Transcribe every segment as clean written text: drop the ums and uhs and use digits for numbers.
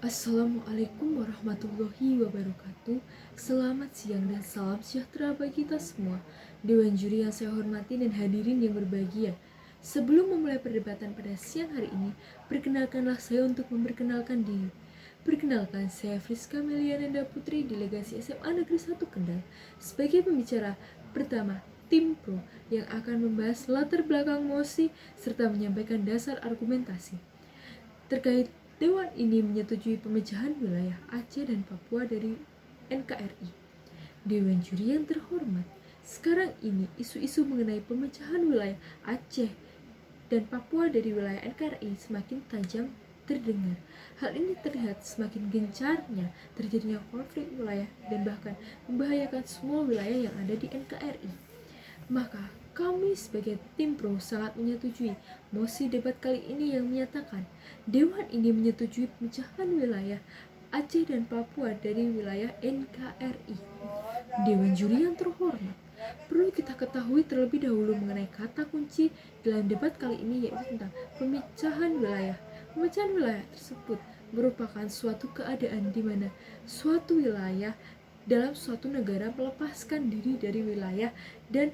Assalamualaikum warahmatullahi wabarakatuh. Selamat siang dan salam sejahtera bagi kita semua. Dewan juri yang saya hormati dan hadirin yang berbahagia. Sebelum memulai perdebatan pada siang hari ini, perkenalkanlah saya untuk memperkenalkan diri. Perkenalkan, saya Friska Meliananda Putri, delegasi SMA Negeri 1 Kendal. Sebagai pembicara pertama, tim pro yang akan membahas latar belakang mosi serta menyampaikan dasar argumentasi terkait Dewan ini menyetujui pemecahan wilayah Aceh dan Papua dari NKRI. Dewan juri yang terhormat, sekarang ini isu-isu mengenai pemecahan wilayah Aceh dan Papua dari wilayah NKRI semakin tajam terdengar. Hal ini terlihat semakin gencarnya terjadinya konflik wilayah dan bahkan membahayakan semua wilayah yang ada di NKRI. Maka kami sebagai tim pro sangat menyetujui mosi debat kali ini yang menyatakan Dewan ini menyetujui pemecahan wilayah Aceh dan Papua dari wilayah NKRI. Dewan juri yang terhormat, perlu kita ketahui terlebih dahulu mengenai kata kunci dalam debat kali ini, yaitu tentang pemecahan wilayah. Pemecahan wilayah tersebut merupakan suatu keadaan di mana suatu wilayah dalam suatu negara melepaskan diri dari wilayah dan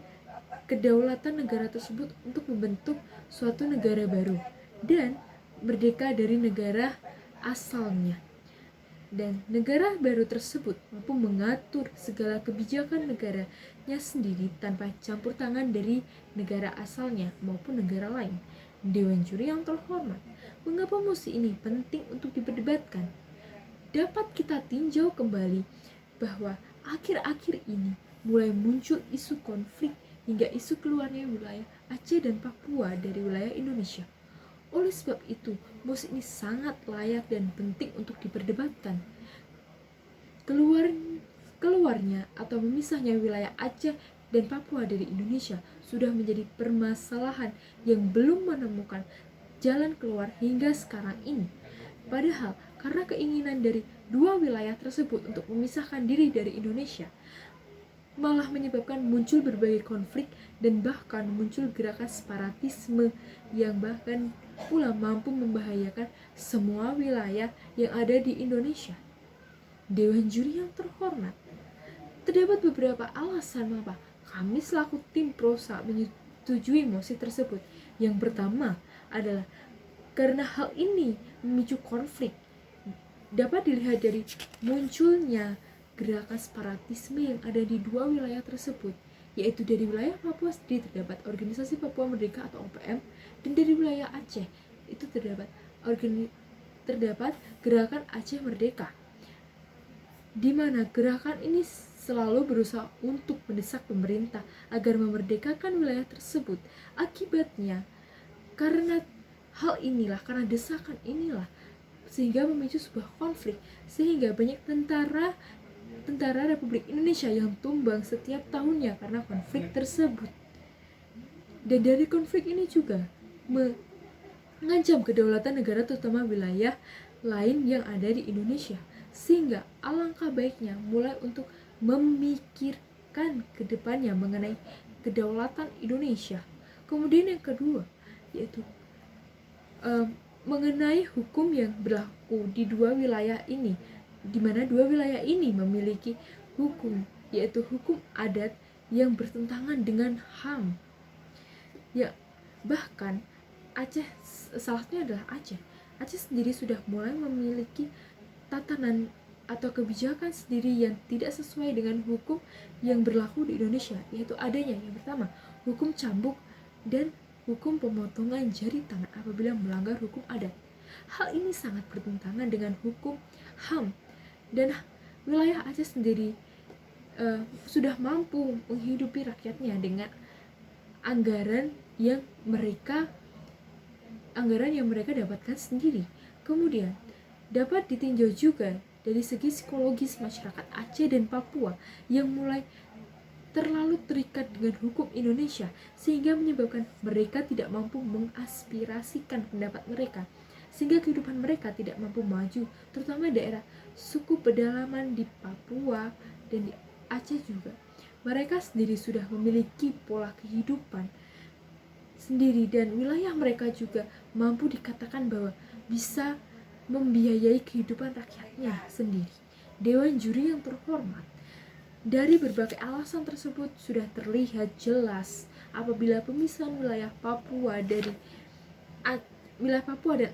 kedaulatan negara tersebut untuk membentuk suatu negara baru dan merdeka dari negara asalnya. Dan negara baru tersebut mampu mengatur segala kebijakan negaranya sendiri tanpa campur tangan dari negara asalnya maupun negara lain. Dewan juri yang terhormat, mengapa mosi ini penting untuk diperdebatkan? Dapat kita tinjau kembali bahwa akhir-akhir ini mulai muncul isu konflik hingga isu keluarnya wilayah Aceh dan Papua dari wilayah Indonesia. Oleh sebab itu, mosi ini sangat layak dan penting untuk diperdebatkan. Keluarnya atau memisahnya wilayah Aceh dan Papua dari Indonesia sudah menjadi permasalahan yang belum menemukan jalan keluar hingga sekarang ini. Padahal karena keinginan dari dua wilayah tersebut untuk memisahkan diri dari Indonesia, malah menyebabkan muncul berbagai konflik dan bahkan muncul gerakan separatisme yang bahkan pula mampu membahayakan semua wilayah yang ada di Indonesia. Dewan juri yang terhormat, terdapat beberapa alasan mengapa kami selaku tim pro sangat menyetujui mosi tersebut. Yang pertama adalah karena hal ini memicu konflik. Dapat dilihat dari munculnya gerakan separatisme yang ada di dua wilayah tersebut, yaitu dari wilayah Papua sendiri terdapat organisasi Papua Merdeka atau OPM, dan dari wilayah Aceh itu terdapat gerakan Aceh Merdeka, di mana gerakan ini selalu berusaha untuk mendesak pemerintah agar memerdekakan wilayah tersebut. Akibatnya, karena hal inilah, karena desakan inilah, sehingga memicu sebuah konflik, sehingga banyak tentara Republik Indonesia yang tumbang setiap tahunnya karena konflik tersebut. Dan dari konflik ini juga mengancam kedaulatan negara, terutama wilayah lain yang ada di Indonesia. Sehingga alangkah baiknya mulai untuk memikirkan ke depannya mengenai kedaulatan Indonesia. Kemudian yang kedua, yaitu mengenai hukum yang berlaku di dua wilayah ini, di mana dua wilayah ini memiliki hukum, yaitu hukum adat yang bertentangan dengan HAM. Ya, bahkan Aceh, salah satunya adalah Aceh. Aceh sendiri sudah mulai memiliki tatanan atau kebijakan sendiri yang tidak sesuai dengan hukum yang berlaku di Indonesia, yaitu adanya yang pertama, hukum cambuk dan hukum pemotongan jari tangan apabila melanggar hukum adat. Hal ini sangat bertentangan dengan hukum HAM, dan wilayah Aceh sendiri sudah mampu menghidupi rakyatnya dengan anggaran yang mereka dapatkan sendiri. Kemudian dapat ditinjau juga dari segi psikologis masyarakat Aceh dan Papua yang mulai terlalu terikat dengan hukum Indonesia, sehingga menyebabkan mereka tidak mampu mengaspirasikan pendapat mereka, sehingga kehidupan mereka tidak mampu maju, terutama daerah suku pedalaman di Papua dan di Aceh juga. Mereka sendiri sudah memiliki pola kehidupan sendiri, dan wilayah mereka juga mampu dikatakan bahwa bisa membiayai kehidupan rakyatnya sendiri. Dewan Juri yang terhormat, dari berbagai alasan tersebut sudah terlihat jelas apabila pemisahan wilayah Papua dan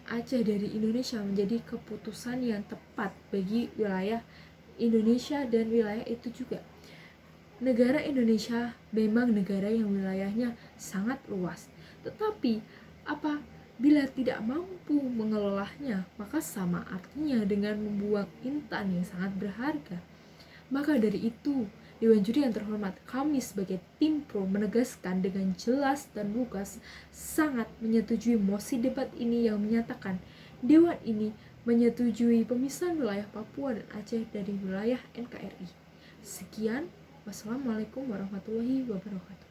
Aceh dari Indonesia menjadi keputusan yang tepat bagi wilayah Indonesia dan wilayah itu juga. Negara Indonesia memang negara yang wilayahnya sangat luas, tetapi apabila tidak mampu mengelolanya, maka sama artinya dengan membuang intan yang sangat berharga. Maka dari itu, Dewan Juri yang terhormat, kami sebagai tim pro menegaskan dengan jelas dan lugas sangat menyetujui mosi debat ini yang menyatakan Dewan ini menyetujui pemisahan wilayah Papua dan Aceh dari wilayah NKRI. Sekian, wassalamualaikum warahmatullahi wabarakatuh.